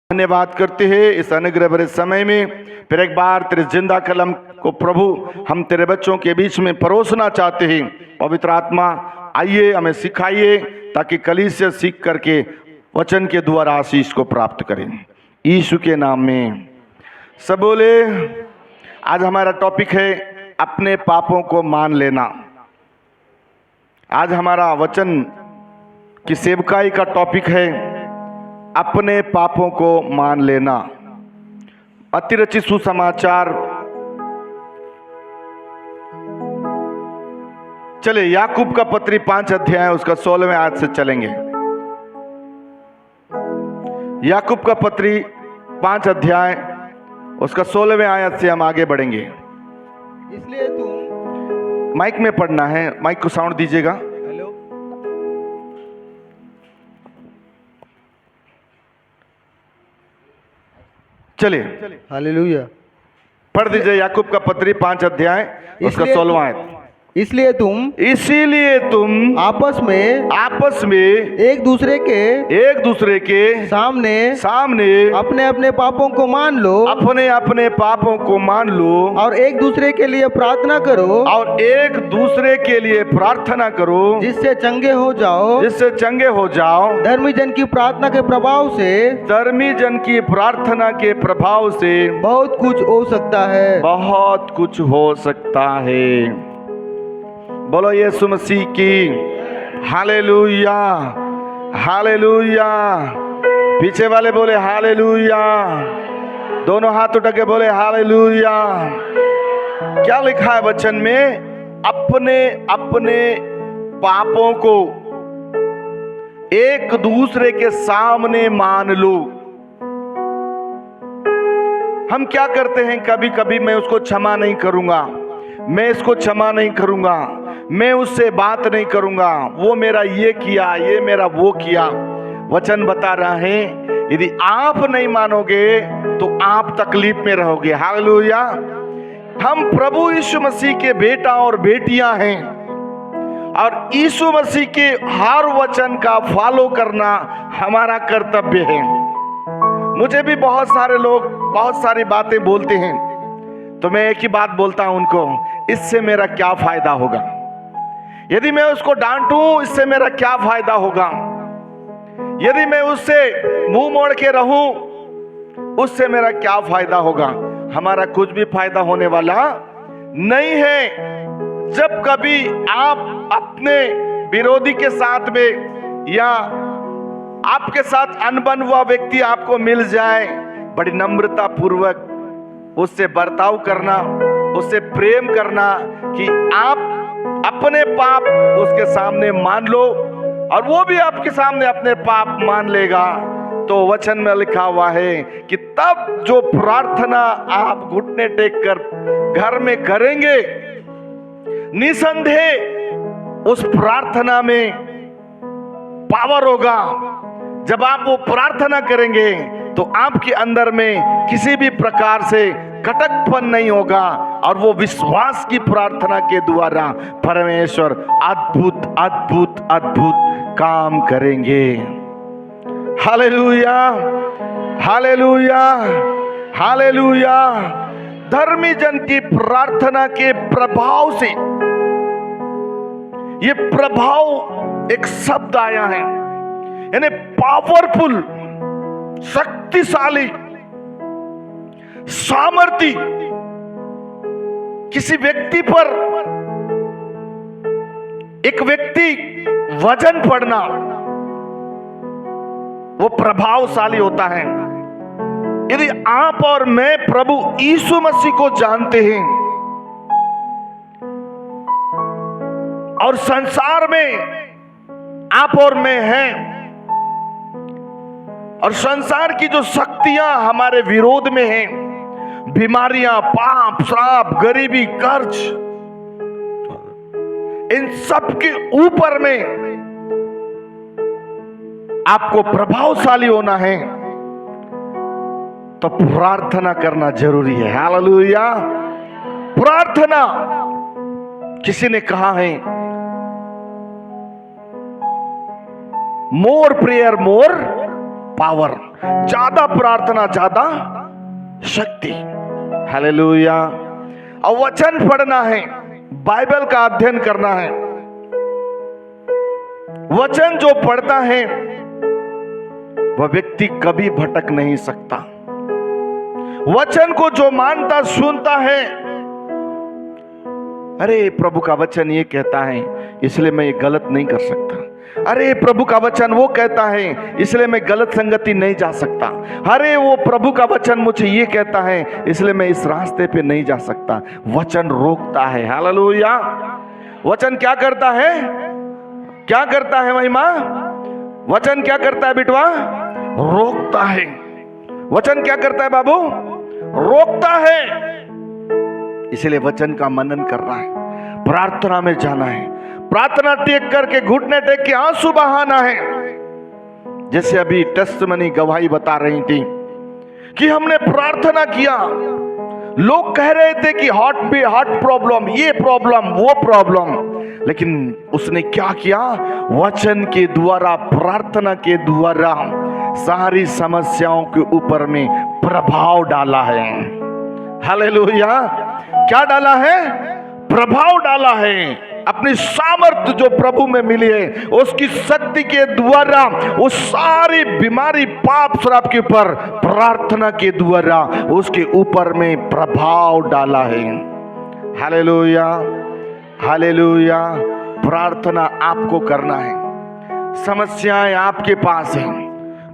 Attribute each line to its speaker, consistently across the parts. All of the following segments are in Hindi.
Speaker 1: धन्यवाद करते हैं इस अनुग्रह भरे समय में फिर एक बार तेरे जिंदा कलम को प्रभु हम तेरे बच्चों के बीच में परोसना चाहते हैं। पवित्र आत्मा आइए हमें सिखाइए ताकि कलीसिया सीख करके वचन के द्वारा आशीष को प्राप्त करें यीशु के नाम में। सब बोले। आज हमारा टॉपिक है अपने पापों को मान लेना। आज हमारा वचन की सेवकाई का टॉपिक है अपने पापों को मान लेना। अतिरचित सुसमाचार चले याकूब का पत्री 5 अध्याय उसका 16वें आयत से चलेंगे। याकूब का पत्री 5 अध्याय उसका 16वें आयत से हम आगे बढ़ेंगे।
Speaker 2: इसलिए तुम
Speaker 1: माइक में पढ़ना है, माइक को साउंड दीजिएगा। चलिए
Speaker 2: हालेलुया
Speaker 1: पढ़ दीजिए याकूब का पत्री 5 अध्याय उसका 16वां आयत।
Speaker 2: इसीलिए तुम आपस में एक दूसरे के सामने अपने अपने पापों को मान लो,
Speaker 1: अपने अपने पापों को मान लो
Speaker 2: और एक दूसरे के लिए प्रार्थना करो, जिससे चंगे हो जाओ। धर्मी जन की प्रार्थना के प्रभाव से बहुत कुछ हो सकता है। बोलो यीशु मसीह की हालेलुया हालेलुया। पीछे वाले बोले हालेलुया, दोनों हाथ उठा के बोले हालेलुया। क्या लिखा है वचन में? अपने अपने पापों को एक दूसरे के सामने मान लो। हम क्या करते हैं? कभी कभी मैं उसको क्षमा नहीं करूंगा, मैं इसको क्षमा नहीं करूंगा, मैं उससे बात नहीं करूंगा, वो मेरा ये किया, ये मेरा वो किया। वचन बता रहा है यदि आप नहीं मानोगे तो आप तकलीफ में रहोगे। हालेलुया। हम प्रभु यीशु मसीह के बेटा और बेटियां हैं और यीशु मसीह के हर वचन का फॉलो करना हमारा कर्तव्य है। मुझे भी बहुत सारे लोग बहुत सारी बातें बोलते हैं तो मैं एक ही बात बोलता हूं उनको, इससे मेरा क्या फायदा होगा? यदि मैं उसको डांटूं इससे मेरा क्या फायदा होगा? यदि मैं उससे मुंह मोड़ के रहूं उससे मेरा क्या फायदा होगा? हमारा कुछ भी फायदा होने वाला नहीं है। जब कभी आप अपने विरोधी के साथ में या आपके साथ अनबन हुआ व्यक्ति आपको मिल जाए, बड़ी नम्रता पूर्वक उससे बर्ताव करना, उससे प्रेम करना कि आप अपने पाप उसके सामने मान लो और वो भी आपके सामने अपने पाप मान लेगा। तो वचन में लिखा हुआ है कि तब जो प्रार्थना आप घुटने टेक कर घर में करेंगे, निसंदेह उस प्रार्थना में पावर होगा। जब आप वो प्रार्थना करेंगे तो आपके अंदर में किसी भी प्रकार से कटकपन नहीं होगा और वो विश्वास की प्रार्थना के द्वारा परमेश्वर अद्भुत अद्भुत अद्भुत काम करेंगे। Hallelujah hallelujah hallelujah. धर्मी जन की प्रार्थना के प्रभाव से, ये प्रभाव एक शब्द आया है, यानी पावरफुल, शक्तिशाली, सामर्थी। किसी व्यक्ति पर एक व्यक्ति वजन पड़ना वो प्रभावशाली होता है। यदि आप और मैं प्रभु यीशु मसीह को जानते हैं और संसार में आप और मैं हैं और संसार की जो शक्तियां हमारे विरोध में हैं, बीमारियां, पाप, श्राप, गरीबी, कर्ज, इन सब के ऊपर में आपको प्रभावशाली होना है तो प्रार्थना करना जरूरी है। हालेलुया। प्रार्थना, किसी ने कहा है मोर प्रेयर मोर
Speaker 1: पावर, ज्यादा प्रार्थना ज्यादा शक्ति। हालेलुया। और वचन पढ़ना है, बाइबल का अध्ययन करना है। वचन जो पढ़ता है वह व्यक्ति कभी भटक नहीं सकता। वचन को जो मानता सुनता है, अरे प्रभु का वचन ये कहता है इसलिए मैं ये गलत नहीं कर सकता, अरे प्रभु का वचन वो कहता है इसलिए मैं गलत संगति नहीं जा सकता, अरे वो प्रभु का वचन मुझे ये कहता है इसलिए मैं इस रास्ते पे नहीं जा सकता। वचन रोकता है। हालेलुया। वचन क्या करता है? क्या करता है महिमा? वचन क्या करता है बिटवा? रोकता है। वचन क्या करता है बाबू? रोकता है। इसलिए वचन का मनन करना है, प्रार्थना में जाना है, प्रार्थना टेक करके घुटने टेक के आंसू बहाना है। जैसे अभी टेस्टमनी गवाही बता रही थी कि हमने प्रार्थना किया, लोग कह रहे थे कि हार्ट प्रॉब्लम, ये प्रॉब्लम, वो प्रॉब्लम, लेकिन उसने क्या किया? वचन के द्वारा, प्रार्थना के द्वारा सारी समस्याओं के ऊपर में प्रभाव डाला है। हालेलुया। क्या डाला है? प्रभाव डाला है। अपनी सामर्थ्य जो प्रभु में मिली है उसकी शक्ति के द्वारा वो सारी बीमारी, पाप, श्राप के ऊपर प्रार्थना के द्वारा उसके ऊपर में प्रभाव डाला है। हालेलुया। हालेलुया। प्रार्थना आपको करना है, समस्याएं आपके पास हैं,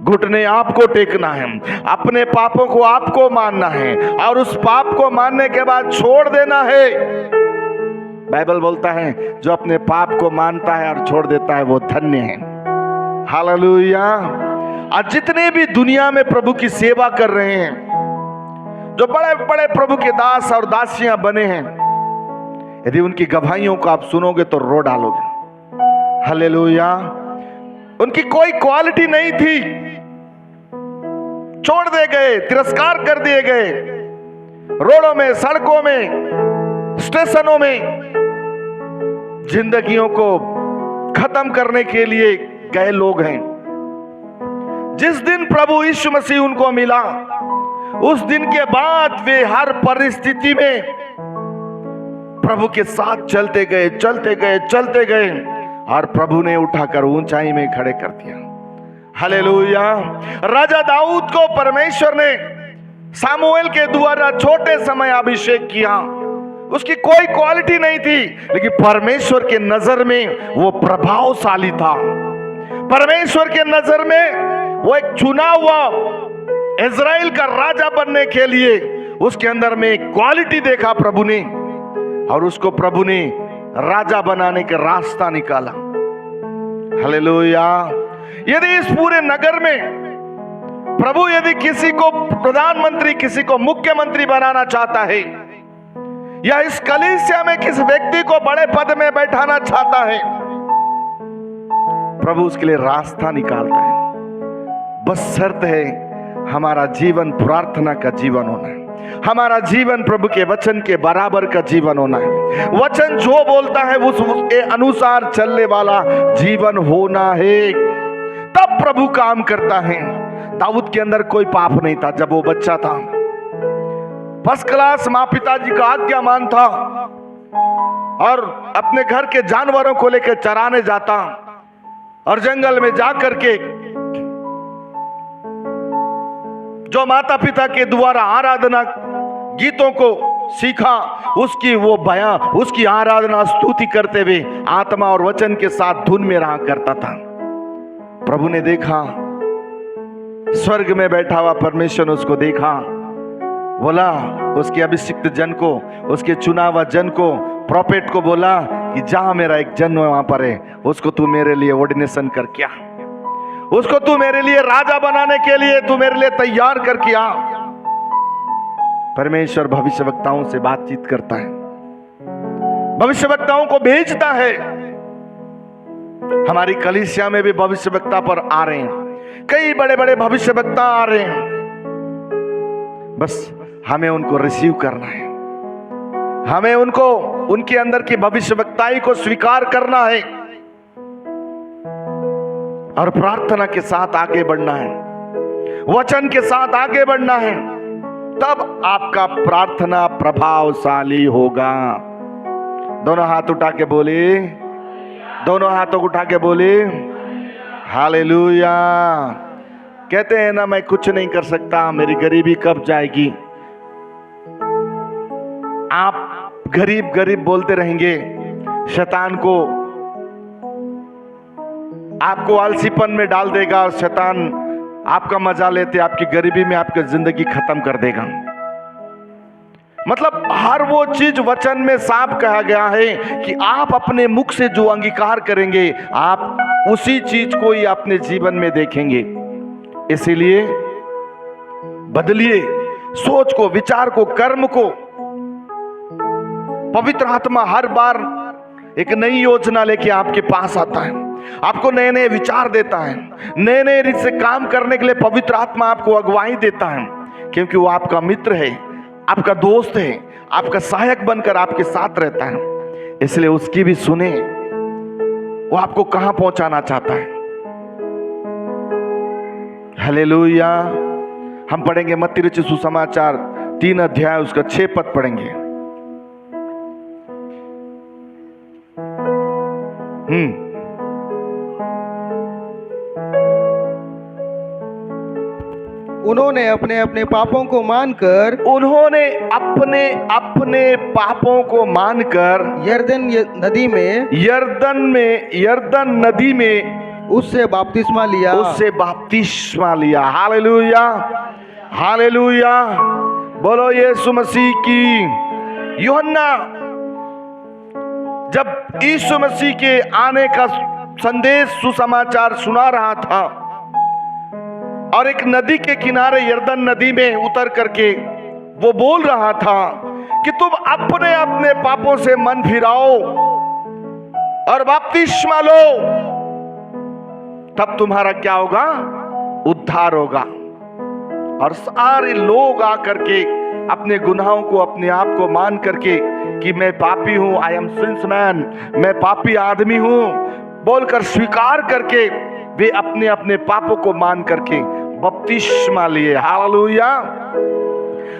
Speaker 1: घुटने आपको टेकना है, अपने पापों को आपको मानना है और उस पाप को मानने के बाद छोड़ देना है। बाइबल बोलता है जो अपने पाप को मानता है और छोड़ देता है वो धन्य है। हालेलुया। आज जितने भी दुनिया में प्रभु की सेवा कर रहे हैं, जो बड़े बड़े प्रभु के दास और दासियां बने हैं, यदि उनकी गवाहियों को आप सुनोगे तो रो डालोगे। हालेलुया। उनकी कोई क्वालिटी नहीं थी, छोड़ दे गए, तिरस्कार कर दिए गए, रोडों में, सड़कों में, स्टेशनों में जिंदगियों को खत्म करने के लिए गए लोग हैं। जिस दिन प्रभु यीशु मसीह उनको मिला, उस दिन के बाद वे हर परिस्थिति में प्रभु के साथ चलते गए, चलते गए, चलते गए और प्रभु ने उठाकर ऊंचाई में खड़े कर दिया। हालेलुया। राजा दाऊद को परमेश्वर ने सामुएल के द्वारा छोटे समय अभिषेक किया। उसकी कोई क्वालिटी नहीं थी, लेकिन परमेश्वर के नजर में वो प्रभावशाली था। परमेश्वर के नजर में वो एक चुना हुआ इज़राइल का राजा बनने के लिए उसके अंदर में क्वालिटी देखा प्रभु ने, और उसको प्रभु ने राजा बनाने का रास्ता निकाला। हालेलुया। यदि इस पूरे नगर में प्रभु यदि किसी को प्रधानमंत्री, किसी को मुख्यमंत्री बनाना चाहता है, या इस कलीसिया में किस व्यक्ति को बड़े पद में बैठाना चाहता है, प्रभु उसके लिए रास्ता निकालता है। बस शर्त है हमारा जीवन प्रार्थना का जीवन होना है, हमारा जीवन प्रभु के वचन के बराबर का जीवन होना है। वचन जो बोलता है उसके अनुसार चलने वाला जीवन होना है, तब प्रभु काम करता है। दाऊद के अंदर कोई पाप नहीं था। जब वो बच्चा था, फर्स्ट क्लास माँ पिताजी का आज्ञामान था और अपने घर के जानवरों को लेकर चराने जाता और जंगल में जाकर के जो माता पिता के द्वारा आराधना गीतों को सीखा, उसकी वो बयां, उसकी आराधना स्तुति करते हुए आत्मा और वचन के साथ धुन में रहा करता था। प्रभु ने देखा, स्वर्ग में बैठा हुआ परमेश्वर ने उसको देखा, बोला उसके अभिषिक्त जन को, उसके चुना हुआ जन को, प्रोफेट को बोला कि जहां मेरा एक जन वहां पर है, उसको तू मेरे लिए ऑर्डिनेशन कर क्या, उसको तू मेरे लिए राजा बनाने के लिए तू मेरे लिए तैयार कर किया। परमेश्वर भविष्यवक्ताओं से बातचीत करता है, भविष्यवक्ताओं को भेजता है। हमारी कलीसिया में भी भविष्यवक्ता पर आ रहे हैं, कई बड़े बड़े भविष्यवक्ता आ रहे हैं। बस हमें उनको रिसीव करना है, हमें उनको, उनके अंदर की भविष्यवक्ताई को स्वीकार करना है और प्रार्थना के साथ आगे बढ़ना है। वचन के साथ आगे बढ़ना है, तब आपका प्रार्थना प्रभावशाली होगा। दोनों हाथ उठा के बोले, दोनों हाथों को उठा के बोले हालेलुया। कहते हैं ना, मैं कुछ नहीं कर सकता, मेरी गरीबी कब जाएगी। आप गरीब गरीब बोलते रहेंगे, शैतान को आपको आलसीपन में डाल देगा और शैतान आपका मजा लेते आपकी गरीबी में आपकी जिंदगी खत्म कर देगा। मतलब हर वो चीज वचन में साफ कहा गया है कि आप अपने मुख से जो अंगीकार करेंगे, आप उसी चीज को ही अपने जीवन में देखेंगे। इसीलिए बदलिए सोच को, विचार को, कर्म को। पवित्र आत्मा हर बार एक नई योजना लेके आपके पास आता है, आपको नए नए विचार देता है, नए नए रीत से काम करने के लिए पवित्र आत्मा आपको अगुवाई देता है, क्योंकि वो आपका मित्र है, आपका दोस्त है, आपका सहायक बनकर आपके साथ रहता है। इसलिए उसकी भी सुने, वो आपको कहां पहुंचाना चाहता है। हालेलुया। हम पढ़ेंगे मत्ती रचित सुसमाचार 3 अध्याय उसका 6 पद पढ़ेंगे।
Speaker 3: उन्होंने अपने अपने पापों को मानकर
Speaker 1: यरदन नदी में
Speaker 3: उससे बपतिस्मा
Speaker 1: लिया। Hallelujah, hallelujah. बोलो यीशु मसीह की। यूहन्ना जब यीशु मसीह के आने का संदेश सुसमाचार सुना रहा था और एक नदी के किनारे यरदन नदी में उतर करके वो बोल रहा था कि तुम अपने अपने पापों से मन फिराओ और बपतिस्मा लो, तब तुम्हारा क्या होगा? उद्धार होगा। और सारे लोग आकर के अपने गुनाहों को, अपने आप को मान करके कि मैं पापी हूं, आई एम सिंस मैन, मैं पापी आदमी हूं, बोलकर स्वीकार करके वे अपने अपने पापों को मान करके बपतिस्मा लिए। हालेलुया।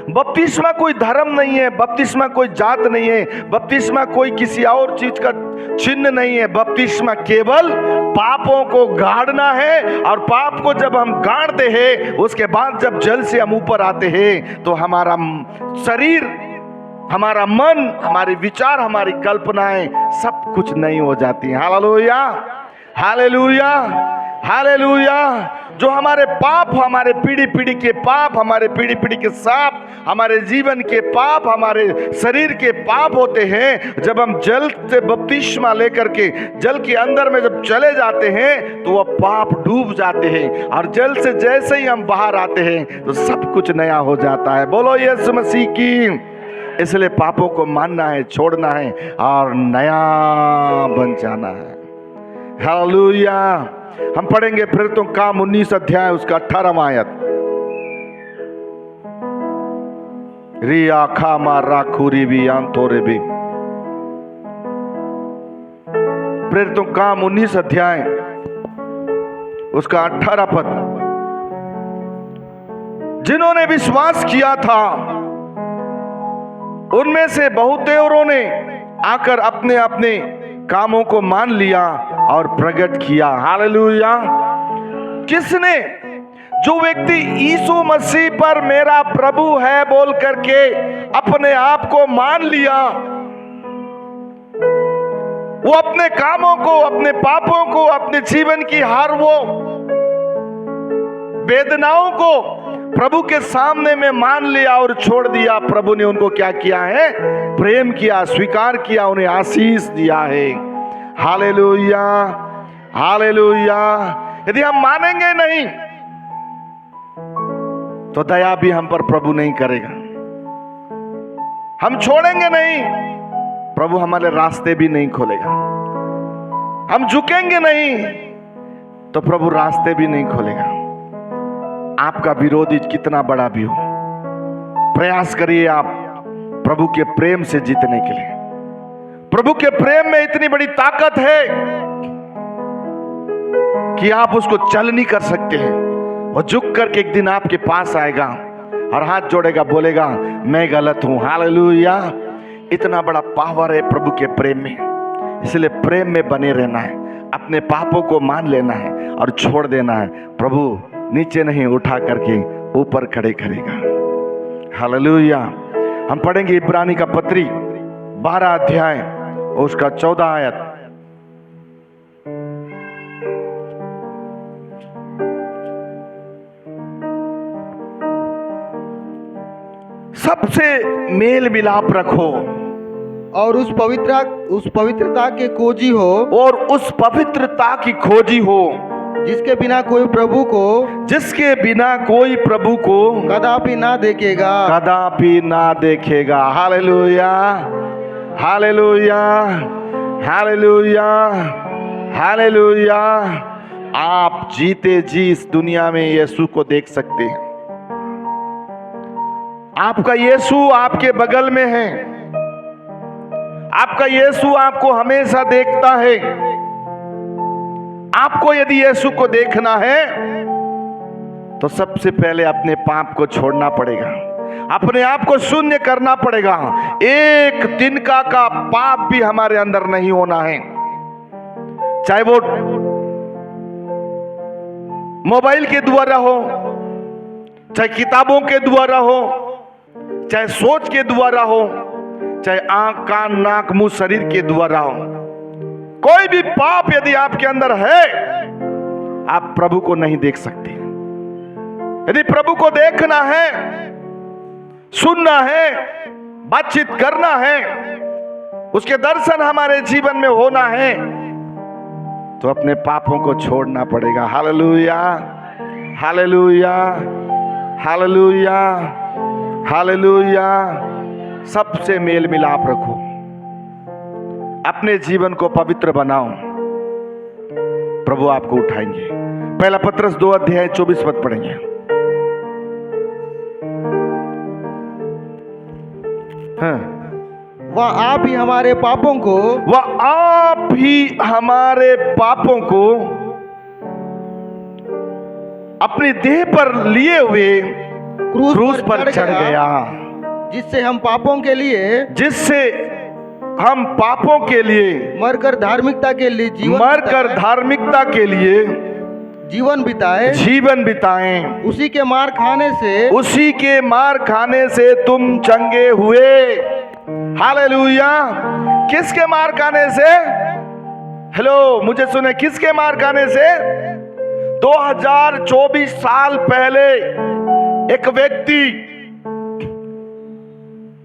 Speaker 1: बपतिस्मा कोई धर्म नहीं है, बपतिस्मा कोई जात नहीं है, बपतिस्मा कोई किसी और चीज का चिन्ह नहीं है। बपतिस्मा केवल पापों को गाड़ना है, और पाप को जब हम गाड़ते हैं उसके बाद जब जल से हम ऊपर आते हैं तो हमारा शरीर, हमारा मन, हमारे विचार, हमारी कल्पनाएं सब कुछ नई हो जाती हैं। Hallelujah, hallelujah, hallelujah. जो हमारे पाप, हमारे पीढ़ी पीढ़ी के पाप, हमारे पीढ़ी पीढ़ी के साप, हमारे जीवन के पाप, हमारे शरीर के पाप होते हैं, जब हम जल से बपतिस्मा लेकर के जल के अंदर में जब चले जाते हैं तो वह पाप डूब जाते हैं, और जल से जैसे ही हम बाहर आते हैं तो सब कुछ नया हो जाता है। बोलो यीशु मसीह की। इसलिए पापों को मानना है, छोड़ना है और नया बन जाना है। हालेलुया। हम पढ़ेंगे फिर तो काम 19 अध्याय उसका 18वां आयत। रिया खामा राखुरी भी आंतोरे भी। फिर तो काम 19 अध्याय उसका 18 पद। जिन्होंने विश्वास किया था उनमें से बहुतेरों ने आकर अपने अपने कामों को मान लिया और प्रकट किया। हालेलुया। किसने? जो व्यक्ति यीशु मसीह पर मेरा प्रभु है बोल करके अपने आप को मान लिया, वो अपने कामों को, अपने पापों को, अपने जीवन की हर वो वेदनाओं को प्रभु के सामने में मान लिया और छोड़ दिया। प्रभु ने उनको क्या किया है? प्रेम किया, स्वीकार किया, उन्हें आशीष दिया है। Hallelujah, hallelujah. यदि हम मानेंगे नहीं तो दया भी हम पर प्रभु नहीं करेगा। हम छोड़ेंगे नहीं, प्रभु हमारे रास्ते भी नहीं खोलेगा। हम झुकेंगे नहीं तो प्रभु रास्ते भी नहीं खोलेगा। आपका विरोधी कितना बड़ा भी हो, प्रयास करिए आप प्रभु के प्रेम से जीतने के लिए। प्रभु के प्रेम में इतनी बड़ी ताकत है कि आप उसको चल नहीं कर सकते हैं, वो झुक करके एक दिन आपके पास आएगा और हाथ जोड़ेगा, बोलेगा मैं गलत हूं। हालेलुया। इतना बड़ा पावर है प्रभु के प्रेम में, इसलिए प्रेम में बने रहना है, अपने पापों को मान लेना है और छोड़ देना है। प्रभु नीचे नहीं, उठा करके ऊपर खड़े करेगा। हालेलुया। हम पढ़ेंगे इब्रानी का पत्री 12 अध्याय और उसका 14 आयत। सबसे मेल मिलाप रखो
Speaker 3: और उस पवित्रता के खोजी हो,
Speaker 1: और उस पवित्रता की खोजी हो
Speaker 3: जिसके बिना कोई प्रभु को कदापि ना देखेगा।
Speaker 1: कदापि ना देखेगा। Hallelujah, hallelujah, hallelujah, hallelujah. आप जीते जी इस दुनिया में यीशु को देख सकते हैं। आपका यीशु आपके बगल में है, आपका यीशु आपको हमेशा देखता है। आपको यदि यीशु को देखना है तो सबसे पहले अपने पाप को छोड़ना पड़ेगा, अपने आप को शून्य करना पड़ेगा। एक तिनका का पाप भी हमारे अंदर नहीं होना है, चाहे वो मोबाइल के द्वारा हो, चाहे किताबों के द्वारा हो, चाहे सोच के द्वारा हो, चाहे आंख कान नाक मुंह शरीर के द्वारा हो। कोई भी पाप यदि आपके अंदर है, आप प्रभु को नहीं देख सकते। यदि प्रभु को देखना है, सुनना है, बातचीत करना है, उसके दर्शन हमारे जीवन में होना है, तो अपने पापों को छोड़ना पड़ेगा। Hallelujah, hallelujah, hallelujah, hallelujah. सबसे मेल मिलाप रखो, अपने जीवन को पवित्र बनाओ, प्रभु आपको उठाएंगे। पहला पत्रस 2 अध्याय 24 पद पढ़ेंगे। हाँ।
Speaker 3: वह आप ही हमारे पापों को
Speaker 1: अपनी देह पर लिए हुए क्रूस पर चढ़ गया,
Speaker 3: जिससे हम पापों के लिए मरकर धार्मिकता के लिए जीवन बिताएं। उसी के मार खाने से तुम चंगे हुए। हालेलुया। किसके मार खाने से? हेलो, मुझे सुने, किसके मार खाने से? 2024 साल पहले एक व्यक्ति,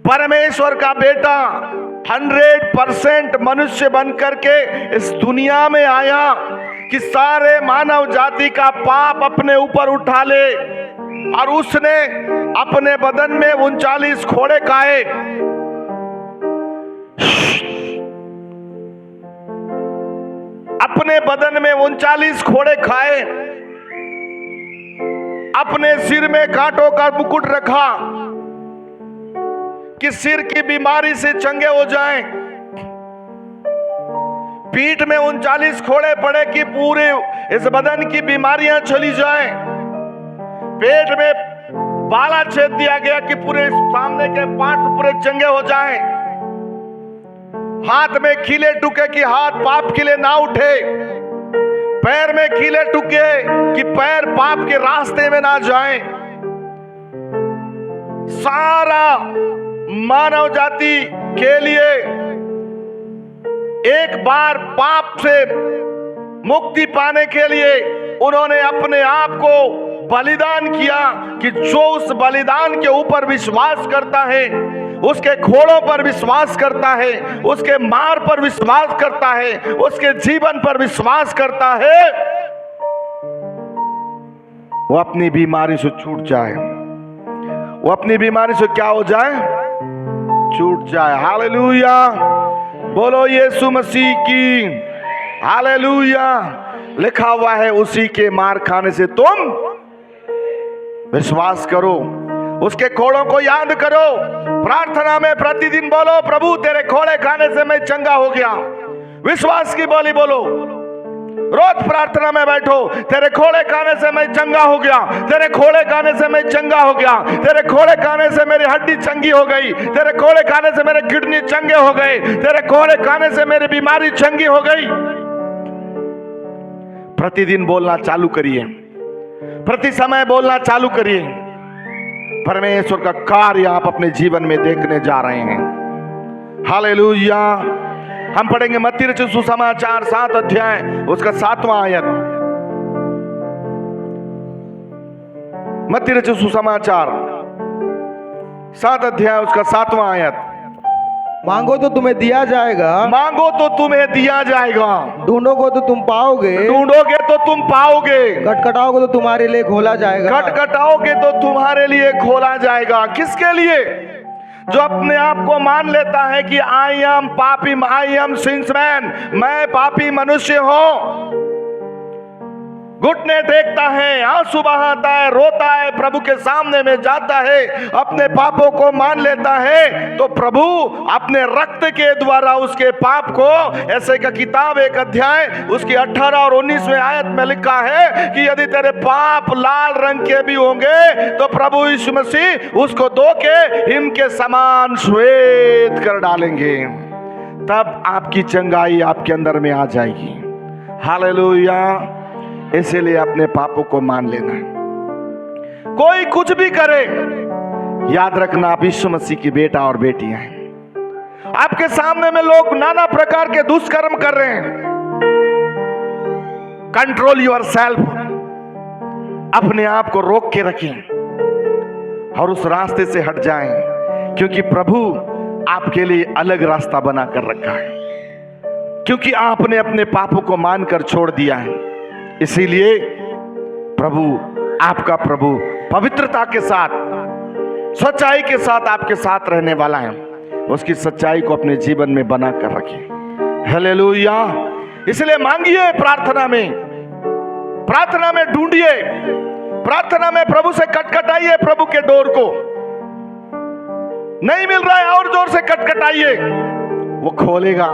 Speaker 3: परमेश्वर का बेटा, 100% मनुष्य बनकर के इस दुनिया में आया कि सारे मानव जाति का पाप अपने ऊपर उठा ले, और उसने अपने बदन में 39 खोड़े खाए। अपने बदन में 39 खोड़े खाए, अपने सिर में कांटों का मुकुट रखा कि सिर की बीमारी से चंगे हो जाएं। पीठ में 39 खोड़े पड़े कि पूरे इस बदन की बीमारियां चली जाएं। पेट में बाला छेद दिया गया कि पूरे सामने के पार्ट पूरे चंगे हो जाएं। हाथ में कीले टुके कि हाथ पाप के लिए ना उठे। पैर में कीले टुके कि पैर पाप के रास्ते में ना जाएं। सारा मानव जाति के लिए एक बार पाप से मुक्ति पाने के लिए उन्होंने अपने आप को बलिदान किया कि जो उस बलिदान के ऊपर विश्वास करता है, उसके घोड़ों पर विश्वास करता है, उसके मार पर विश्वास करता है, उसके जीवन पर विश्वास करता है, वो अपनी बीमारी से छूट जाए। वो अपनी बीमारी से क्या हो जाए? छूट जाए। हालेलुया। बोलो यीशु मसीह की। हालेलुया। लिखा हुआ है उसी के मार खाने से तुम विश्वास करो, उसके खोड़ों को याद करो। प्रार्थना में प्रतिदिन बोलो, प्रभु तेरे खोड़े खाने से मैं चंगा हो गया। विश्वास की बोली बोलो, रोज प्रार्थना में बैठो, तेरे खोले खाने से मैं चंगा हो गया, तेरे खोले खाने से मैं चंगा हो गया, तेरे खोले खाने से मेरी हड्डी चंगी हो गई, तेरे खोले खाने से मेरे किडनी चंगे हो गए, तेरे खोले खाने से मेरी बीमारी चंगी हो गई। प्रतिदिन बोलना चालू करिए, प्रति समय बोलना चालू करिए। परमेश्वर का कार्य आप अपने जीवन में देखने जा रहे हैं। हालेलुया। हम पढ़ेंगे मत्ती रचित सुसमाचार 7 अध्याय उसका 7वां आयत। मत्ती रचित सुसमाचार 7 अध्याय उसका 7वां आयत।
Speaker 4: मांगो तो तुम्हें दिया जाएगा,
Speaker 3: मांगो तो तुम्हें दिया जाएगा,
Speaker 4: ढूंढोगे तो तुम पाओगे,
Speaker 3: ढूंढोगे तो तुम पाओगे,
Speaker 4: खटखटाओगे तो तुम्हारे लिए खोला जाएगा।
Speaker 3: खटखटाओगे तो तुम्हारे लिए खोला जाएगा। किसके लिए? जो अपने आप को मान लेता है कि आई एम पापी, आई एम सिंस मैन, मैं पापी मनुष्य हूं। घुटने टेकता है, आंसू बहाता है, रोता है, प्रभु के सामने में जाता है, अपने पापों को मान लेता है, तो प्रभु अपने रक्त के द्वारा उसके पाप को, ऐसे का किताब 1 अध्याय उसकी 18 और 19वें आयत में लिखा है कि यदि तेरे पाप लाल रंग के भी होंगे तो प्रभु यीशु मसीह उसको धो के हिम के समान श्वेत कर डालेंगे। तब आपकी चंगाई आपके अंदर में आ जाएगी। हालेलुया। इसीलिए अपने पापों को मान लेना। कोई कुछ भी करे, याद रखना आप यीशु मसीह की बेटा और बेटियां हैं। आपके सामने में लोग नाना प्रकार के दुष्कर्म कर रहे हैं। कंट्रोल योर सेल्फ, अपने आप को रोक के रखें और उस रास्ते से हट जाएं, क्योंकि प्रभु आपके लिए अलग रास्ता बना कर रखा है, क्योंकि आपने अपने पापों को मानकर छोड़ दिया है। इसीलिए प्रभु, आपका प्रभु पवित्रता के साथ, सच्चाई के साथ आपके साथ रहने वाला है। उसकी सच्चाई को अपने जीवन में बना कर रखिए। हालेलुया। इसलिए मांगिए, प्रार्थना में ढूंढिए, प्रार्थना में प्रभु से खटखटाइए प्रभु के डोर को। नहीं मिल रहा है और जोर से खटखटाइए, वो खोलेगा,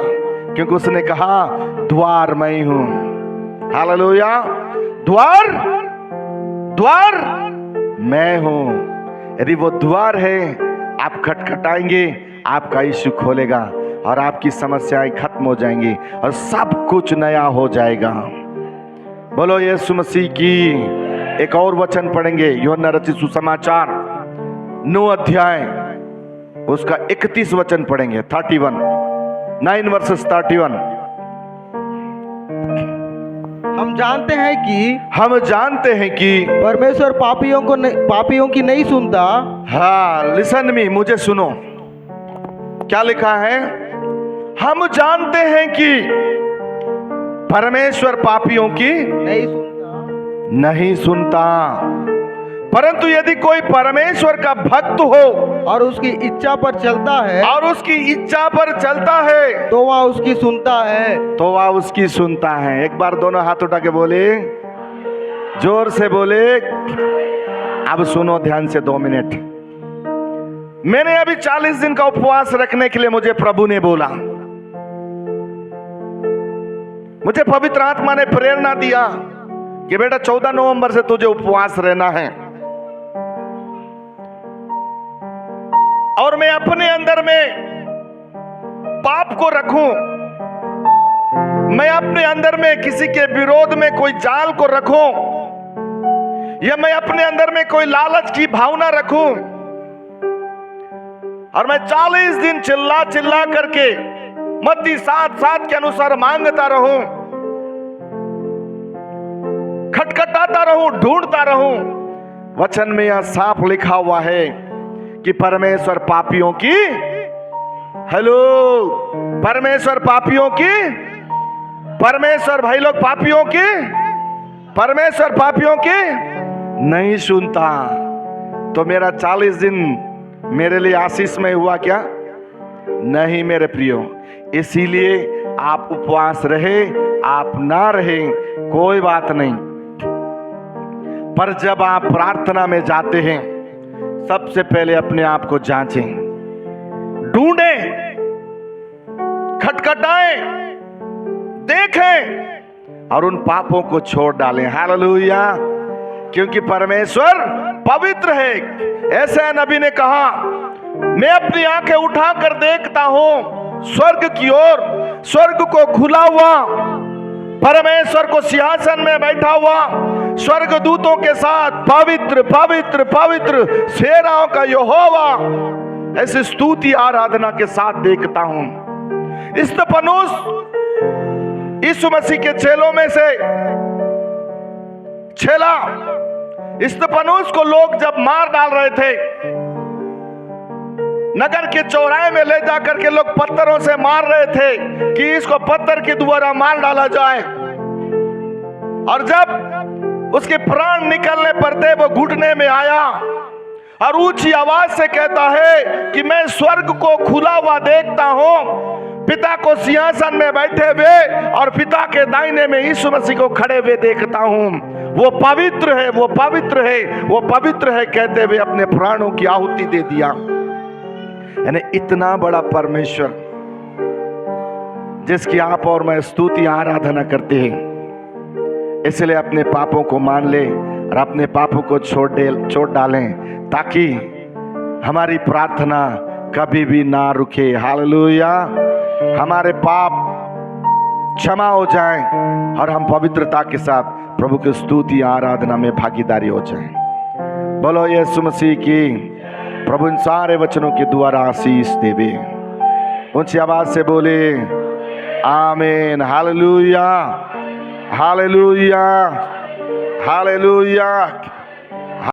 Speaker 3: क्योंकि उसने कहा द्वार मैं हूं। हालेलुया। द्वार मैं हूं। यदि वो द्वार है, आप खटखटाएंगे, आपका यीशु खोलेगा और आपकी समस्याएं खत्म हो जाएंगी और सब कुछ नया हो जाएगा। बोलो यीशु मसीह की। एक और वचन पढ़ेंगे, यूहन्ना रचित सुसमाचार 9 अध्याय उसका 31 वचन पढ़ेंगे। 9 वर्सेस 31।
Speaker 4: हम जानते हैं कि परमेश्वर पापियों की नहीं सुनता।
Speaker 3: हाँ, लिसन मी, मुझे सुनो क्या लिखा है। हम जानते हैं कि परमेश्वर पापियों की नहीं सुनता, परंतु यदि कोई परमेश्वर का भक्त हो
Speaker 4: और उसकी इच्छा पर चलता है, तो वह उसकी सुनता है। एक बार दोनों हाथ उठा के बोले, जोर से बोले। अब सुनो ध्यान से 2 मिनट। मैंने अभी 40 दिन का उपवास रखने के लिए मुझे प्रभु ने बोला, मुझे पवित्र आत्मा ने प्रेरणा दिया कि बेटा 14 नवंबर से तुझे उपवास रहना है। और मैं अपने अंदर में पाप को रखूं, मैं अपने अंदर में किसी के विरोध में कोई जाल को रखूं, या मैं अपने अंदर में कोई लालच की भावना रखूं, और मैं 40 दिन चिल्ला चिल्ला करके मत्ती 7:7 के अनुसार मांगता रहूं, खटखटाता रहूं, ढूंढता रहूं। वचन में यह साफ लिखा हुआ है कि परमेश्वर पापियों की, हेलो, परमेश्वर भाई लोग परमेश्वर पापियों की नहीं सुनता। तो मेरा 40 दिन मेरे लिए आशीषमय हुआ क्या? नहीं मेरे प्रियो। इसीलिए आप उपवास रहे, आप ना रहे, कोई बात नहीं, पर जब आप प्रार्थना में जाते हैं, सबसे पहले अपने आप को जांचें, ढूंढें, खटखटाएं, देखें
Speaker 2: और उन पापों को छोड़ डालें। हालेलुया। क्योंकि परमेश्वर पवित्र है। ऐसे नबी ने कहा, मैं अपनी आंखें उठाकर देखता हूं स्वर्ग की ओर, स्वर्ग को खुला हुआ, परमेश्वर को सिंहासन में बैठा हुआ, स्वर्ग दूतों के साथ पवित्र पवित्र पवित्र सेनाओं का यहोवा, ऐसी स्तुति आराधना के साथ देखता हूं। स्तिफनुस यीशु मसीह के चेलों में से चेला, स्तिफनुस को लोग जब मार डाल रहे थे, नगर के चौराहे में ले जाकर के लोग पत्थरों से मार रहे थे कि इसको पत्थर के द्वारा मार डाला जाए, और जब उसके प्राण निकलने पर थे वो घुटने में आया और ऊंची आवाज से कहता है कि मैं स्वर्ग को खुला हुआ देखता हूं, पिता को सिंहासन में बैठे हुए और पिता के दाहिने में यीशु मसीह को खड़े हुए देखता हूं। वो पवित्र है, वो पवित्र है, वो पवित्र है कहते हुए अपने प्राणों की आहुति दे दिया। यानी इतना बड़ा परमेश्वर जिसकी आप और मैं स्तुति आराधना करते हैं, इसलिए अपने पापों को मान ले और अपने पापों को छोड़ डालें, ताकि हमारी प्रार्थना कभी भी ना रुके। हालेलुया। हमारे पाप क्षमा हो जाएं और हम पवित्रता के साथ प्रभु की स्तुति आराधना में भागीदारी हो जाएं। बोलो यीशु मसीह की। प्रभु इन सारे वचनों के द्वारा आशीष देवे। ऊंची आवाज से बोले आमीन। Hallelujah, hallelujah, hallelujah.